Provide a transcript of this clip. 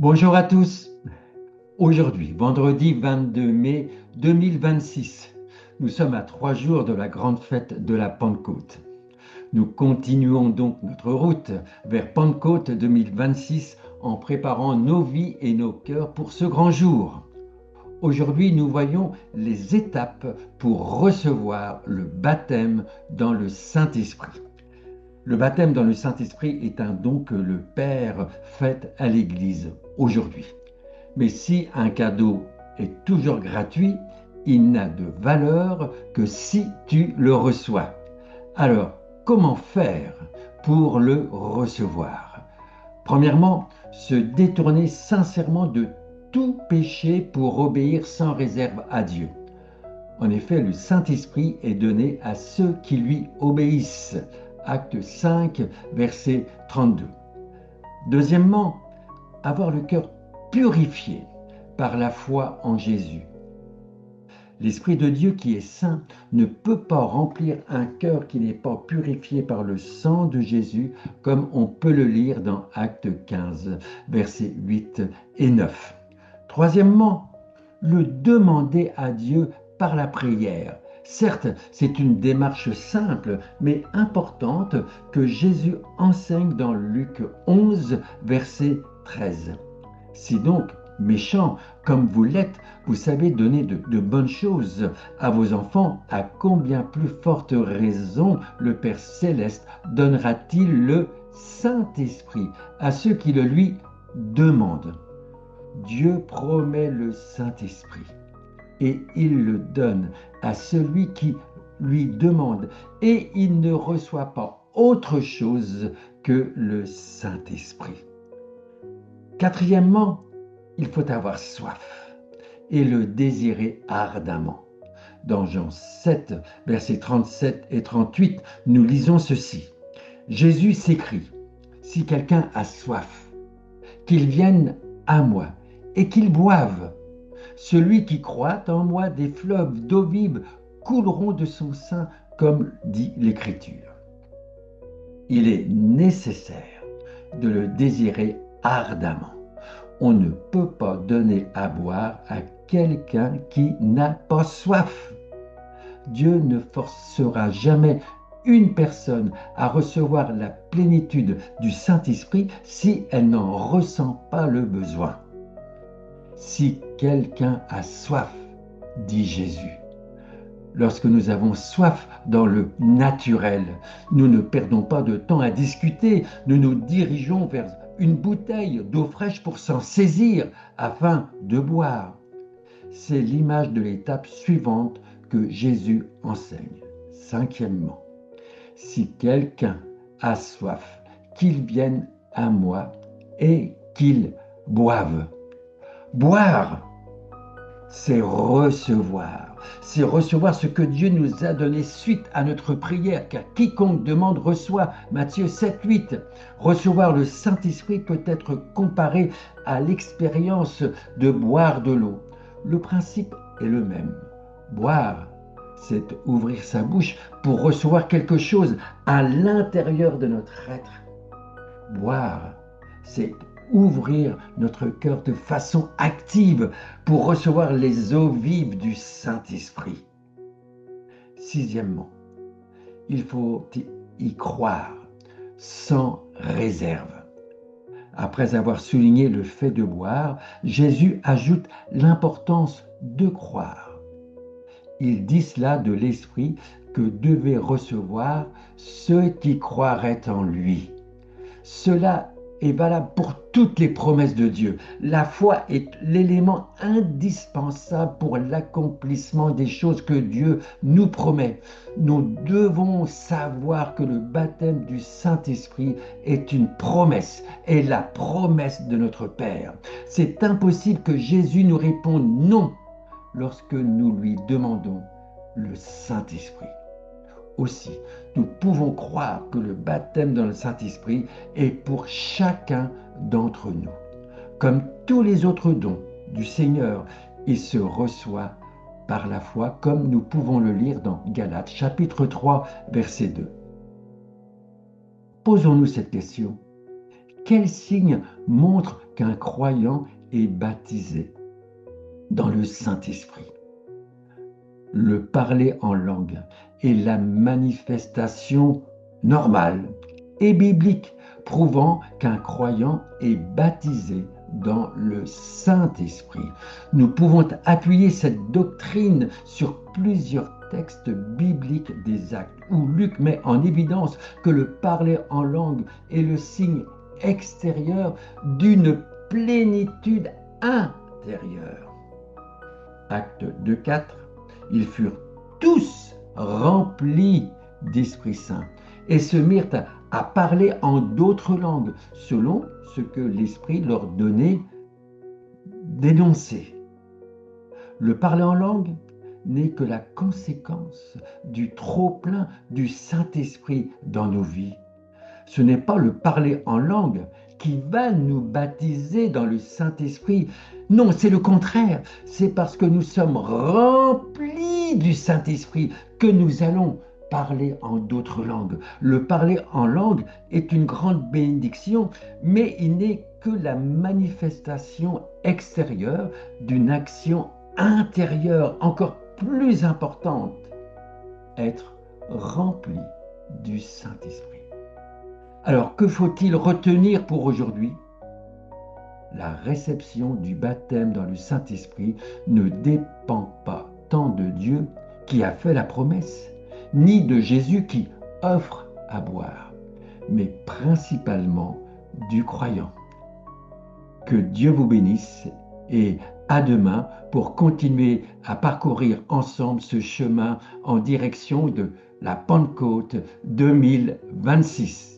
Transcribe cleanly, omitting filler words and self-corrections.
Bonjour à tous. Aujourd'hui, vendredi 22 mai 2026, nous sommes à 3 jours de la grande fête de la Pentecôte. Nous continuons donc notre route vers Pentecôte 2026 en préparant nos vies et nos cœurs pour ce grand jour. Aujourd'hui, nous voyons les étapes pour recevoir le baptême dans le Saint-Esprit. Le baptême dans le Saint-Esprit est un don que le Père fait à l'Église aujourd'hui. Mais si un cadeau est toujours gratuit, il n'a de valeur que si tu le reçois. Alors, comment faire pour le recevoir? Premièrement, se détourner sincèrement de tout péché pour obéir sans réserve à Dieu. En effet, le Saint-Esprit est donné à ceux qui lui obéissent. Acte 5, verset 32. Deuxièmement, avoir le cœur purifié par la foi en Jésus. L'Esprit de Dieu qui est saint ne peut pas remplir un cœur qui n'est pas purifié par le sang de Jésus, comme on peut le lire dans Acte 15, versets 8 et 9. Troisièmement, le demander à Dieu par la prière. Certes, c'est une démarche simple, mais importante que Jésus enseigne dans Luc 11, verset 13. Si donc, méchants comme vous l'êtes, vous savez donner de bonnes choses à vos enfants, à combien plus forte raison le Père céleste donnera-t-il le Saint-Esprit à ceux qui le lui demandent? Dieu promet le Saint-Esprit et il le donne à celui qui lui demande, et il ne reçoit pas autre chose que le Saint-Esprit. Quatrièmement, il faut avoir soif et le désirer ardemment. Dans Jean 7, versets 37 et 38, nous lisons ceci. Jésus s'écrie, si quelqu'un a soif, qu'il vienne à moi et qu'il boive. Celui qui croit en moi, des fleuves d'eau vive couleront de son sein, comme dit l'Écriture. Il est nécessaire de le désirer ardemment. On ne peut pas donner à boire à quelqu'un qui n'a pas soif. Dieu ne forcera jamais une personne à recevoir la plénitude du Saint-Esprit si elle n'en ressent pas le besoin. Si quelqu'un a soif, dit Jésus. Lorsque nous avons soif dans le naturel, nous ne perdons pas de temps à discuter, nous nous dirigeons vers une bouteille d'eau fraîche pour s'en saisir afin de boire. C'est l'image de l'étape suivante que Jésus enseigne. Cinquièmement, si quelqu'un a soif, qu'il vienne à moi et qu'il boive. Boire, c'est recevoir. C'est recevoir ce que Dieu nous a donné suite à notre prière, car quiconque demande reçoit. Matthieu 7, 8. Recevoir le Saint-Esprit peut être comparé à l'expérience de boire de l'eau. Le principe est le même. Boire, c'est ouvrir sa bouche pour recevoir quelque chose à l'intérieur de notre être. Boire, c'est ouvrir notre cœur de façon active pour recevoir les eaux vives du Saint-Esprit. Sixièmement, il faut y croire sans réserve. Après avoir souligné le fait de boire, Jésus ajoute l'importance de croire. Il dit cela de l'Esprit que devaient recevoir ceux qui croiraient en lui. Cela est valable pour toutes les promesses de Dieu. La foi est l'élément indispensable pour l'accomplissement des choses que Dieu nous promet. Nous devons savoir que le baptême du Saint-Esprit est une promesse, et la promesse de notre Père. C'est impossible que Jésus nous réponde non lorsque nous lui demandons le Saint-Esprit. Aussi, nous pouvons croire que le baptême dans le Saint-Esprit est pour chacun d'entre nous. Comme tous les autres dons du Seigneur, il se reçoit par la foi, comme nous pouvons le lire dans Galates, chapitre 3, verset 2. Posons-nous cette question. Quel signe montre qu'un croyant est baptisé dans le Saint-Esprit. Le parler en langue est la manifestation normale et biblique, prouvant qu'un croyant est baptisé dans le Saint-Esprit. Nous pouvons appuyer cette doctrine sur plusieurs textes bibliques des Actes, où Luc met en évidence que le parler en langue est le signe extérieur d'une plénitude intérieure. Acte 2:4, ils furent tous remplis d'Esprit Saint et se mirent à parler en d'autres langues, selon ce que l'Esprit leur donnait d'énoncer. Le parler en langue n'est que la conséquence du trop-plein du Saint-Esprit dans nos vies. Ce n'est pas le parler en langue qui va nous baptiser dans le Saint-Esprit. Non, c'est le contraire. C'est parce que nous sommes remplis du Saint-Esprit que nous allons parler en d'autres langues. Le parler en langue est une grande bénédiction, mais il n'est que la manifestation extérieure d'une action intérieure encore plus importante, être rempli du Saint-Esprit. Alors, que faut-il retenir pour aujourd'hui? La réception du baptême dans le Saint-Esprit ne dépend pas tant de Dieu qui a fait la promesse, ni de Jésus qui offre à boire, mais principalement du croyant. Que Dieu vous bénisse et à demain pour continuer à parcourir ensemble ce chemin en direction de la Pentecôte 2026.